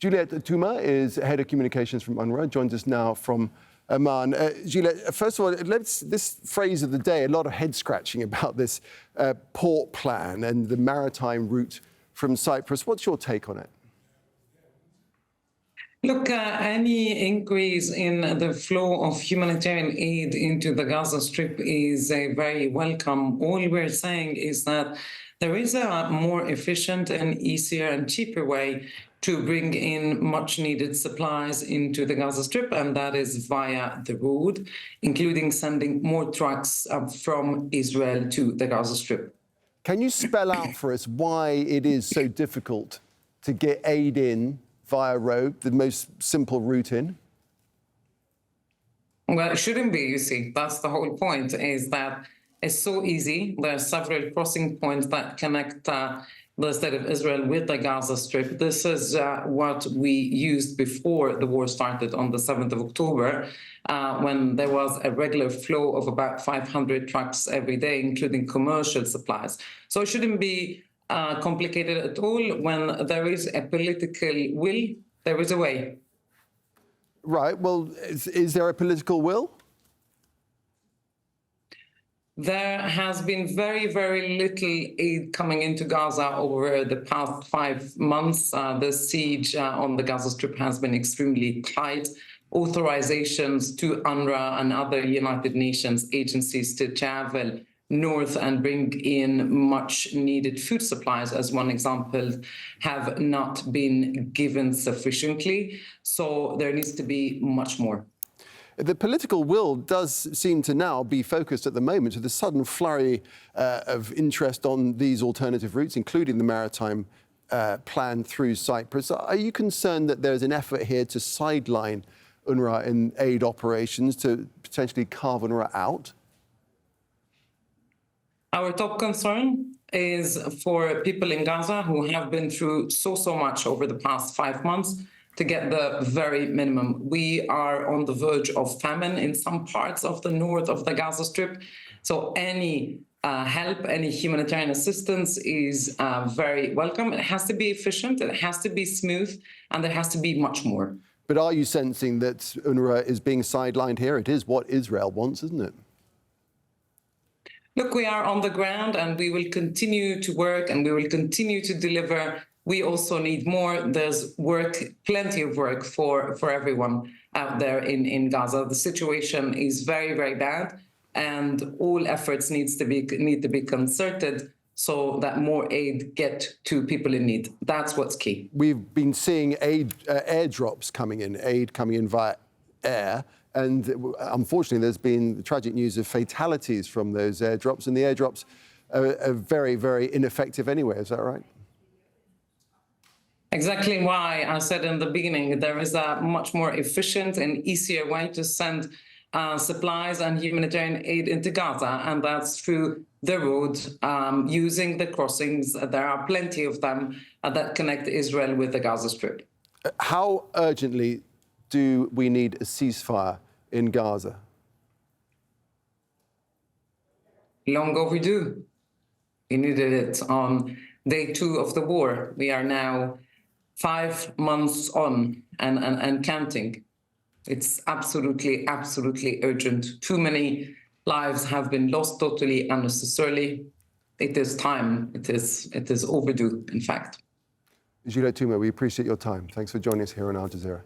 Juliette Touma is Head of Communications from UNRWA, joins us now from Amman. Juliette, first of all, this phrase of the day, a lot of head-scratching about this port plan and the maritime route from Cyprus. What's your take on it? Look, any increase in the flow of humanitarian aid into the Gaza Strip is very welcome. All we're saying is that there is a more efficient and easier and cheaper way to bring in much-needed supplies into the Gaza Strip, and that is via the road, including sending more trucks from Israel to the Gaza Strip. Can you spell out for us why it is so difficult to get aid in via road, the most simple route in? Well, it shouldn't be, you see. That's the whole point, is that it's so easy. There are several crossing points that connect the state of Israel with the Gaza Strip. This is what we used before the war started on the 7th of October, when there was a regular flow of about 500 trucks every day, including commercial supplies. So it shouldn't be complicated at all. When there is a political will, there is a way. Right. Well, is there a political will? There has been very, very little aid coming into Gaza over the past 5 months. The siege on the Gaza Strip has been extremely tight. Authorizations to UNRWA and other United Nations agencies to travel north and bring in much needed food supplies, as one example, have not been given sufficiently. So there needs to be much more. The political will does seem to now be focused at the moment to the sudden flurry of interest on these alternative routes, including the maritime plan through Cyprus. Are you concerned that there's an effort here to sideline UNRWA in aid operations, to potentially carve UNRWA out? Our top concern is for people in Gaza who have been through so much over the past 5 months to get the very minimum. We are on the verge of famine in some parts of the north of the Gaza Strip. So any help, any humanitarian assistance is very welcome. It has to be efficient, it has to be smooth, and there has to be much more. But are you sensing that UNRWA is being sidelined here? It is what Israel wants, isn't it? Look, we are on the ground and we will continue to work and we will continue to deliver. We also need more. There's work, plenty of work for everyone out there in Gaza. The situation is very, very bad, and all efforts need to be concerted so that more aid get to people in need. That's what's key. We've been seeing airdrops coming in, aid coming in via air. And unfortunately, there's been tragic news of fatalities from those airdrops, and the airdrops are very, very ineffective anyway. Is that right? Exactly why I said in the beginning, there is a much more efficient and easier way to send supplies and humanitarian aid into Gaza, and that's through the road, using the crossings. There are plenty of them that connect Israel with the Gaza Strip. How urgently do we need a ceasefire in Gaza? Long overdue. We needed it on day 2 of the war. We are now 5 months on and counting. It's absolutely, absolutely urgent. Too many lives have been lost totally unnecessarily. It is time. It is overdue, in fact. Juliette Touma, we appreciate your time. Thanks for joining us here on Al Jazeera.